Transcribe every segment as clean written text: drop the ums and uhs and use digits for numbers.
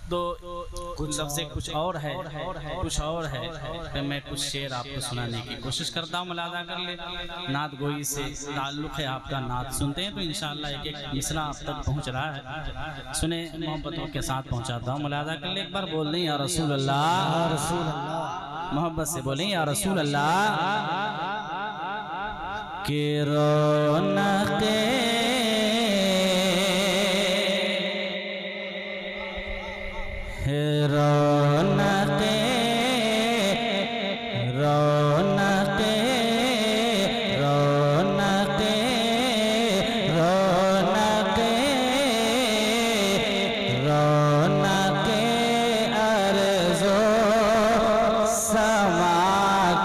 तो कुछ लफ्ज़ कुछ और है, कुछ और है, तो मैं कुछ शेर आपको सुनाने की कोशिश करता हूँ। मुलाज़ा कर ले, नात गोई से ताल्लुक़ है आपका, नात सुनते हैं तो इंशाअल्लाह एक एक मिसरा आप तक पहुँच रहा है। सुने, मोहब्बतों के साथ पहुँचाता हूँ। मुलाज़ा कर ले, एक बार बोल दें या रसूल अल्लाह, मोहब्बत से बोलें या रसूल अल्लाह। के रौनक़े रौनक़े रौनक़े रौनक़े रौनक़े रौनक़े अर्ज़ो समा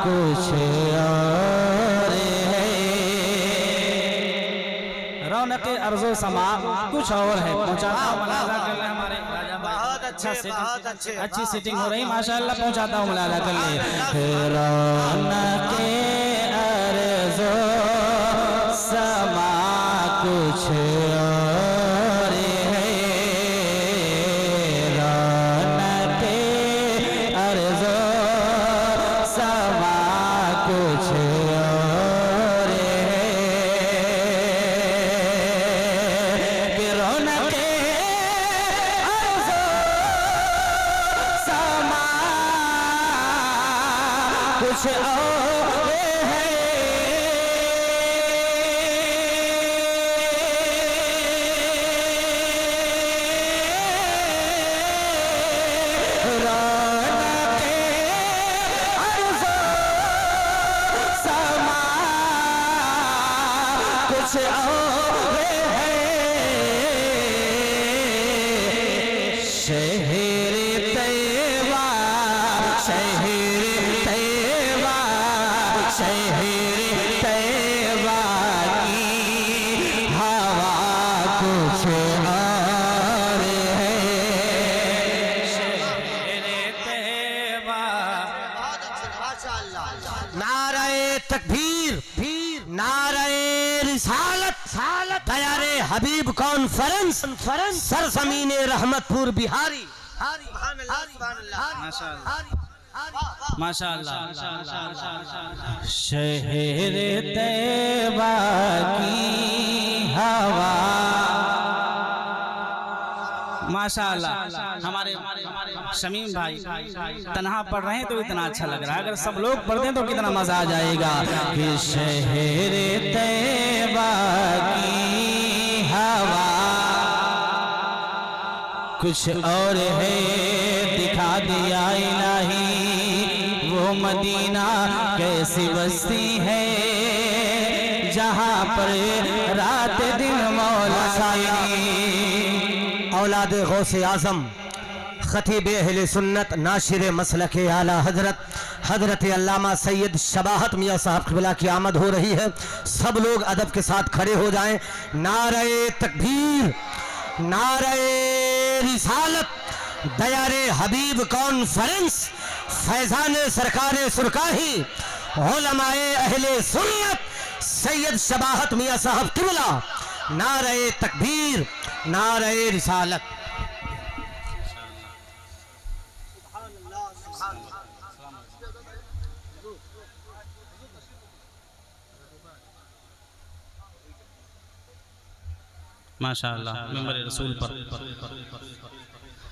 कुछ और है। रौनक़े अर्ज़ो समा कुछ और है। पहुँचाता हूँ, मुलाज़ा कर ले हमारे अच्छी सीटिंग हो रही माशाअल्लाह। पहुंचाता हूँ, मुलाज़ा कर ले। रौनक़े अर्ज़ो समा कुछ और है। रौनक़े अर्ज़ो समा कुछ और है। कि रौनक़े कुछ और है। रौनक़े अर्ज़ो समा कुछ और है। शहर तैयबा शहर तैयबा शहर तैयबा की हवा कुछ और है। शहर तैयबा। नारे तकबीर, नारे रिसालत, दयारे हबीब कॉन्फ्रेंस, सरजमीन रहमतपुर बिहारी। माशाअल्लाह। शहर तैयबा की हवा माशाअल्लाह। हमारे शमीम भाई तन्हा पढ़ रहे हैं तो इतना अच्छा लग रहा है, अगर सब लोग पढ़ते हैं तो कितना मजा आ जाएगा। कि शहर तैयबा की हवा कुछ और है। दिखा दिया इलाही वो मदीना कैसी बस्ती है, जहाँ पर रात दिन मौला साईं। औलाद गौसे आजम खतीब अहले सुन्नत नाशिर मसलक आला हजरत अल्लामा सैयद शबाहत मियाँ साहब क़िबला की आमद हो रही है। सब लोग अदब के साथ खड़े हो जाएं। नारे तकबीर, नारे रिसालत, दयारे हबीब कॉन्फ्रेंस, फैजान सरकार सुरकाही, उलमाए अहले सुन्नत सैयद शबाहत मियाँ साहब क़िबला। नारे तकबीर, नारे रिसालत। माशाअल्लाह। मेंबर रसूल पर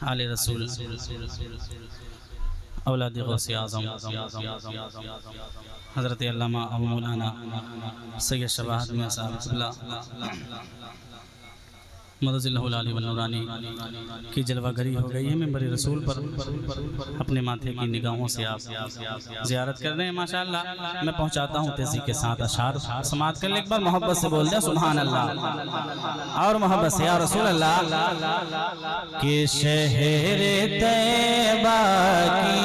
आले रसूल औलाद गौसे आज़म हज़रत अल्लामा अबू मौलाना सैयद शबाहत मियाँ साहब क़िबला मदज़िल्लहुल आली व नूरानी की जलवागरी हो गई है। मेंबर रसूल पर अपने माथे की निगाहों से आप ज़ियारत कर रहे हैं माशाअल्लाह। मैं पहुंचाता हूं तेज़ी के साथ अशार समात कर ले। एक बार मोहब्बत से बोल दें सुभान अल्लाह, और मोहब्बत से या रसूल अल्लाह। कि शहर तैयबा की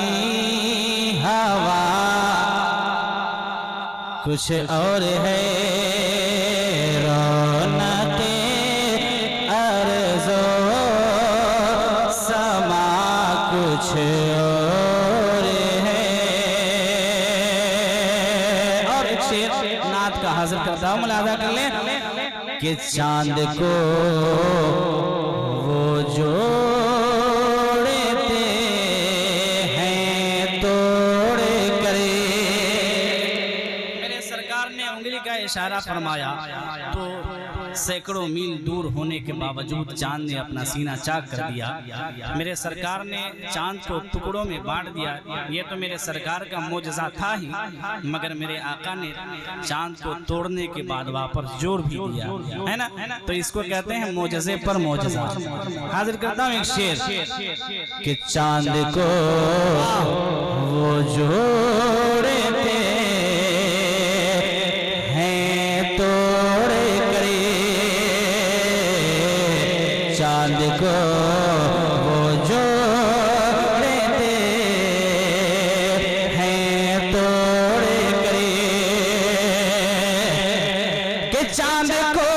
हवा कुछ और है। रौनक़े अर्ज़ो समा कुछ और है। और एक शेर नात का हाजिर करता हूँ, मुलाज़ा कर ले। कि चांद को वो जोड़े इशारा फरमाया तो सैकड़ों मील दूर होने के बावजूद चांद ने अपना सीना चाक कर दिया। मेरे सरकार ने चांद को टुकड़ों में बांट दिया। ये तो मेरे सरकार का मोजज़ा था ही, मगर मेरे आका ने चांद को तोड़ने के बाद वापस जोर भी दिया, है ना। तो इसको कहते हैं मोजज़े पर मोजज़ा। हाजिर करता हूँ एक शेर कि चांद को वो जोड़े थे हैं तोड़े करे, चांद को वो जोड़े थे हैं तोड़े करे, कि चांद को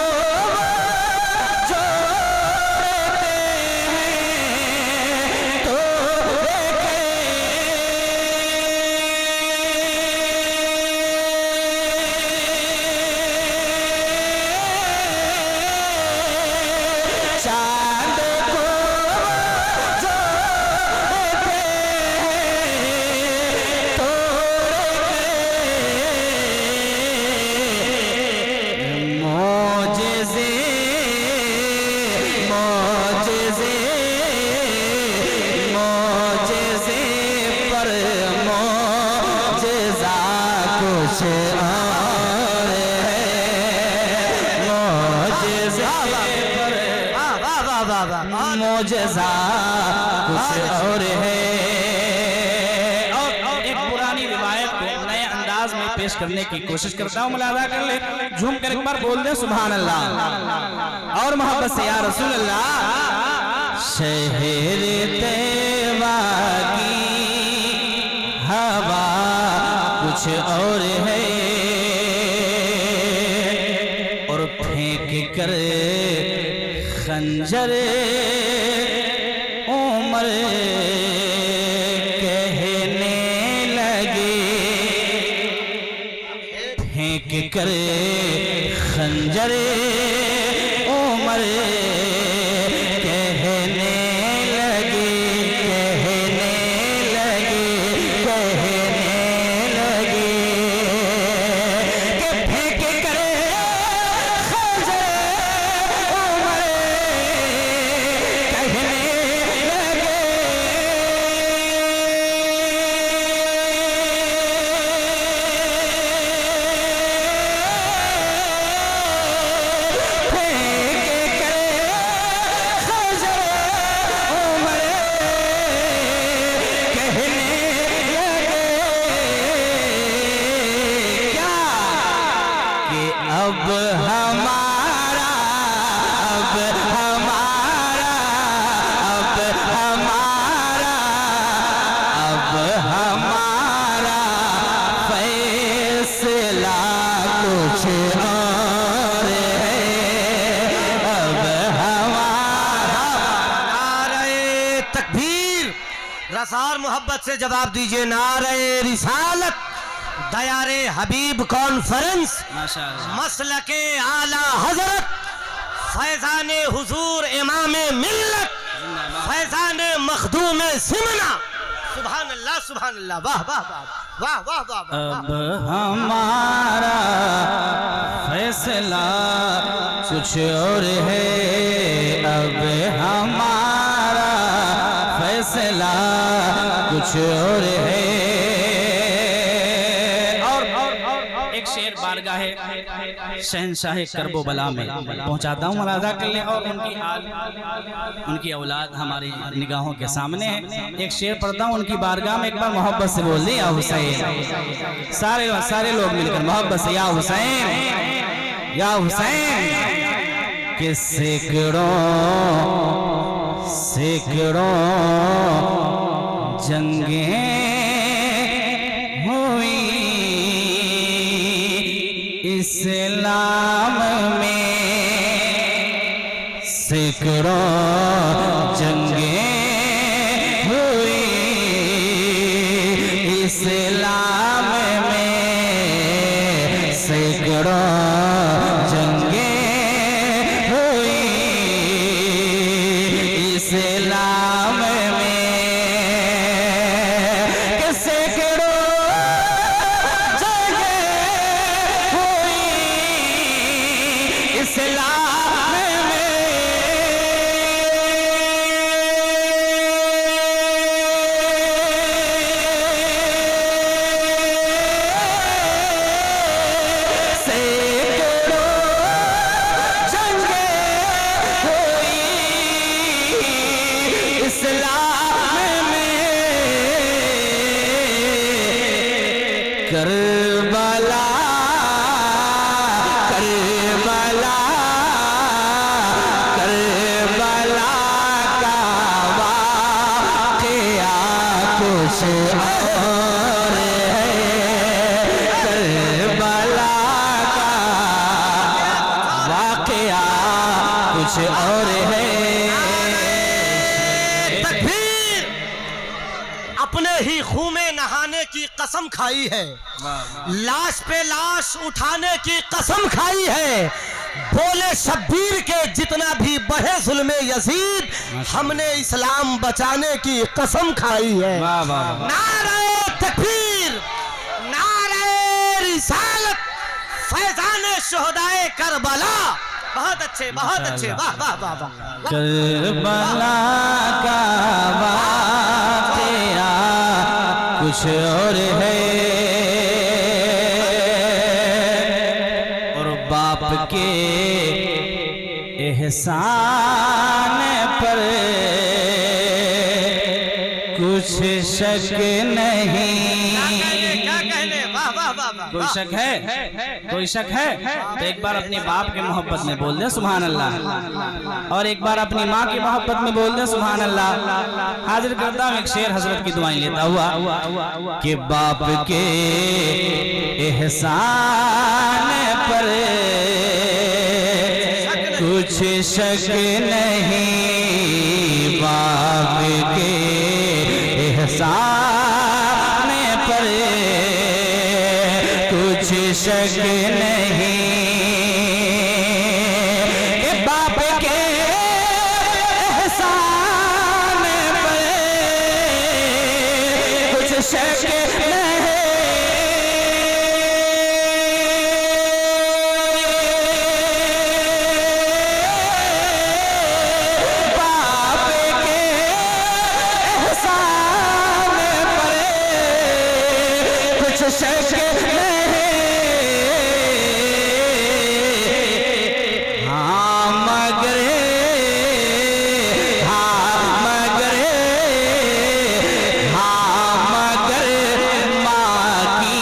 मोजज़ा कुछ और है। और एक पुरानी रिवायत को नए अंदाज में पेश करने की कोशिश करता हूँ। मुलाज़ा कर ले, झूम कर एक बार बोल दे सुभान अल्लाह और मोहब्बत से या रसूल अल्लाह। शहर तैबा की हवा कुछ और है और फेंक कर खंजर उमर कहने लगे, फेंक कर खंजर उमर कहने लगे, कहने लगे, कहने लगे कि फेंक कर रसार मोहब्बत से जवाब दीजिए। नारे रिसालत, दयारे हबीब कॉन्फ्रेंस, मसलके आला हजरत, फैजाने हुजूर इमामे मिल्लत, फैजाने मखदूमे सिमना। सुभान अल्लाह, सुभान अल्लाह, वाह वाह वाह वाह वाह वाह। अब हमारा फैसला कुछ और है, अब हमारा फैसला कुछ और है। और एक शेर बारगाह शहनशाह करबो बला में पहुंचाता हूँ, मुलाज़ा कर ले। और उनकी औलाद हमारी निगाहों के सामने है। एक शेर पढ़ता हूँ उनकी बारगाह में, एक बार मोहब्बत से बोल दें या हुसैन। सारे लोग मिलकर मोहब्बत से या हुसैन, या हुसैन। कि सैकड़ों जंगें हुई इस्लाम में, सैकड़ों जंगें हुई इस्लाम में, सैकड़ों जंगें हुई इस्लाम में। सैकड़ों जंगें हुई इस्लाम में करबला करबला करबला का वाक़या कुछ और है, करबला का वाक़या कुछ और है। तकबीर। अपने ही खून में नहाने की कसम खाई है, लाश पे लाश उठाने की कसम खाई है। बोले शब्बीर के जितना भी बढ़े जुल्मे यजीद, हमने इस्लाम बचाने की कसम खाई है। नारे तकबीर, नारे रिसालत, फैजाने शुहदाए करबला। बहुत अच्छे, बहुत अच्छे, वाह वाह वाह वाह। करबला का वाक़या कुछ और है, और बाप के एहसान पर कुछ शक नहीं। क्या कहने, वाह वाह वाह वाह। कोई शक है, कोई शक है तो एक बार अपने बाप के मोहब्बत में बोल दे सुभान अल्लाह, और एक बार अपनी माँ की मोहब्बत में बोल दे सुभान अल्लाह। हाजिर करता हूँ एक शेर हजरत की दुआएं लेता हुआ कि बाप के एहसान पर कुछ शक नहीं, बाप के एहसान पर कुछ शक नहीं, कि बाप के एहसान पर कुछ शक नहीं। बाप के एहसान पर कुछ शक नहीं। हाँ मगर, हाँ मगर, हाँ मगर माँ की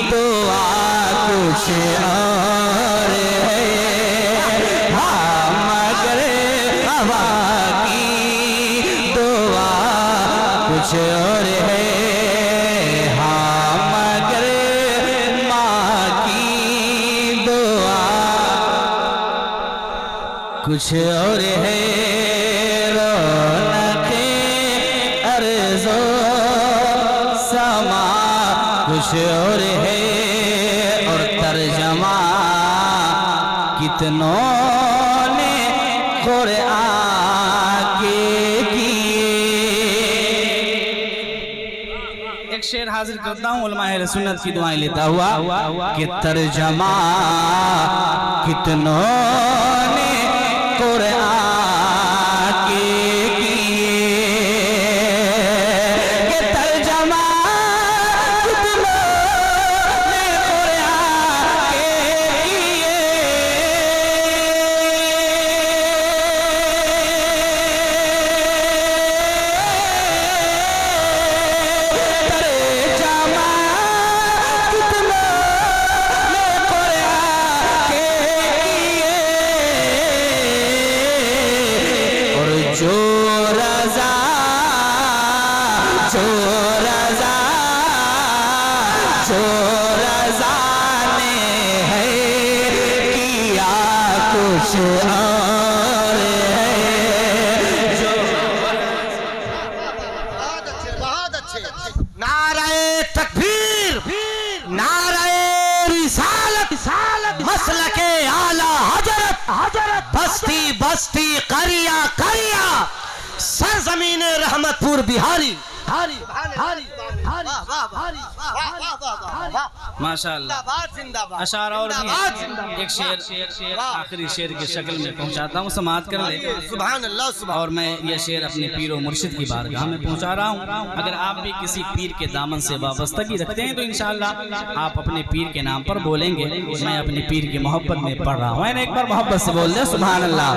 दुआ कुछ और है। हाँ मगर माँ की दुआ कुछ और है। हाँ मगर माँ की दुआ कुछ और है। रौनक़े अर्ज़ो समा कुछ और है, और तर्जमा कितनों ने कुरआन के किए। एक शेर हाजिर करता हूँ उलमा अहले सुन्नत की दुआएं लेता हुआ कि तर्जमा कितनों ने कुरआन के किए, कि तर्जमा कितनों ने कुरआन के किए। तर्जमा कितनों ने कुरआन के किए, और जो रज़ा, जो रज़ा, जो रज़ा ने है किया कुछ और है। जो बहुत अच्छे, बहुत अच्छे। नारे तकबीर, नारे रिसालत, मसलके आला हजरत, बस्ती बस्ती करिया करिया, सरजमीन रहमतपुर बिहारी। माशाअल्लाह। अशार और भी एक शेर आखिरी शेर की शक्ल में पहुंचाता हूँ, समाअत कर ले। सुभान अल्लाह। और मैं ये शेर अपने पीर और मुर्शिद की बारगाह में पहुंचा रहा हूँ। अगर आप भी किसी पीर के दामन से वाबस्तगी रखते हैं तो इंशाअल्लाह आप अपने पीर के नाम पर बोलेंगे। मैं अपने पीर की मोहब्बत में पढ़ रहा हूँ। मैंने एक बार मोहब्बत से बोल दिया सुभान अल्लाह,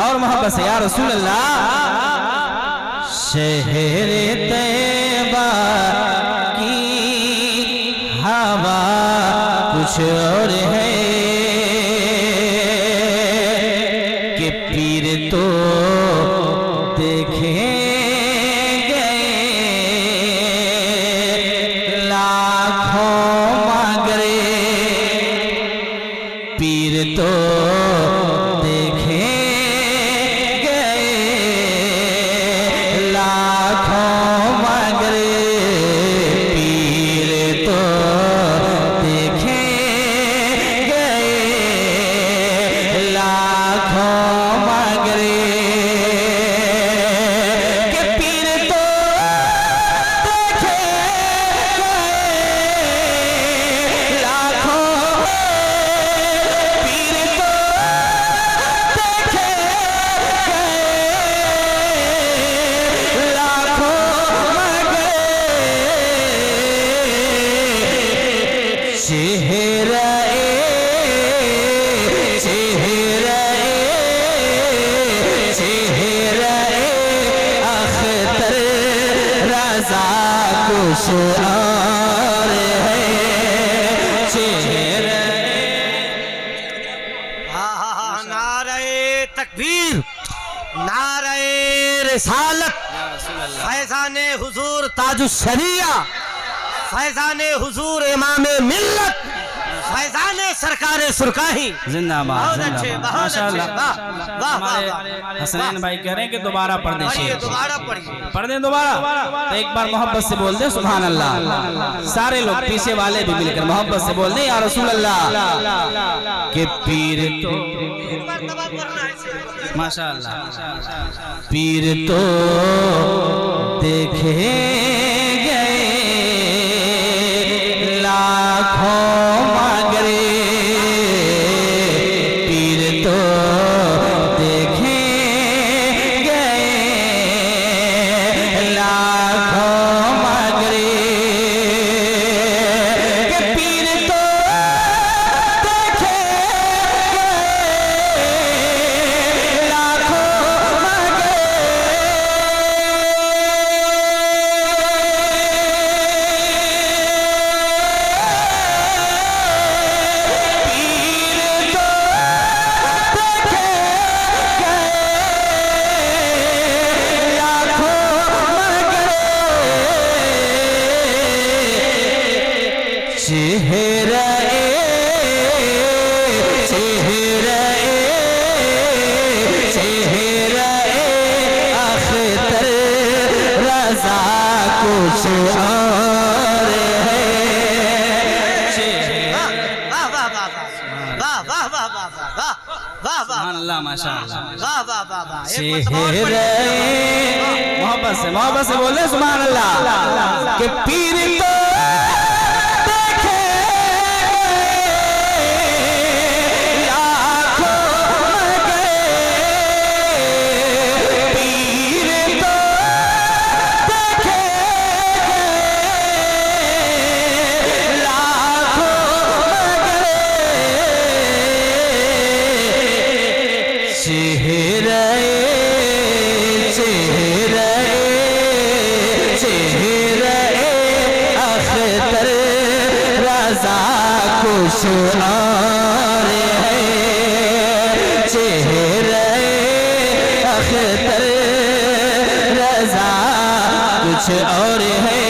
और मोहब्बत से या रसूल अल्लाह। शहर तैयबा की हवा कुछ और है कि पीर तो देखे गए लाखों मगरे, पीर तो देखे गए लाखों मगरे, पीर तो देखे गए लाखों मगरे, कि पीर तो देखे गए लाखों, पीर तो देखे गए लाखों मगरे, चेहरे चेहरे चेहरे अख्तर रज़ा कुछ और है, चेहरे नारे तकबीर, नारे रिसालत, फैज़ाने हुजूर ताजुश शरिया, फैज़ाने हुजूर इमाम मिल्लत, फैज़ाने सरकारे सुरकाही। जिंदाबाद बहुत अच्छे, जिंदाबाद, बहुत अच्छे, माशाअल्लाह। वाह वाह हमारे वाह। हसनैन भाई कह रहे हैं कि दोबारा पढ़ दे पढ़िए, शेर। दोबारा पढ़िए। पढ़ दें दोबारा, तो एक बार मोहब्बत से बोल दे सुभान अल्लाह। सारे लोग पीछे वाले भी मिलकर मोहब्बत से बोल दें या रसूल अल्लाह के पीर तो माशाअल्लाह, पीर तो देखे गए लाखों मगरे, पीर तो देखे गए लाखों मगरे, कि पीर तो देखे गए लाखों मगरे, चेहरे चेहरे चेहरे अख्तर रज़ा कुछ और है, वाह वाह वाह वाह वाह वाह वाह वाह वाह वाह अल्लाह माशाअल्लाह, वाह वाह वाह वाह। चेहरे मोहब्बत से बोले सुभान अल्लाह कि पीर तो चेहरे चेहरे चेहरे अख्तर रज़ा कुछ और है, चेहरे अख्तर रज़ा कुछ और है,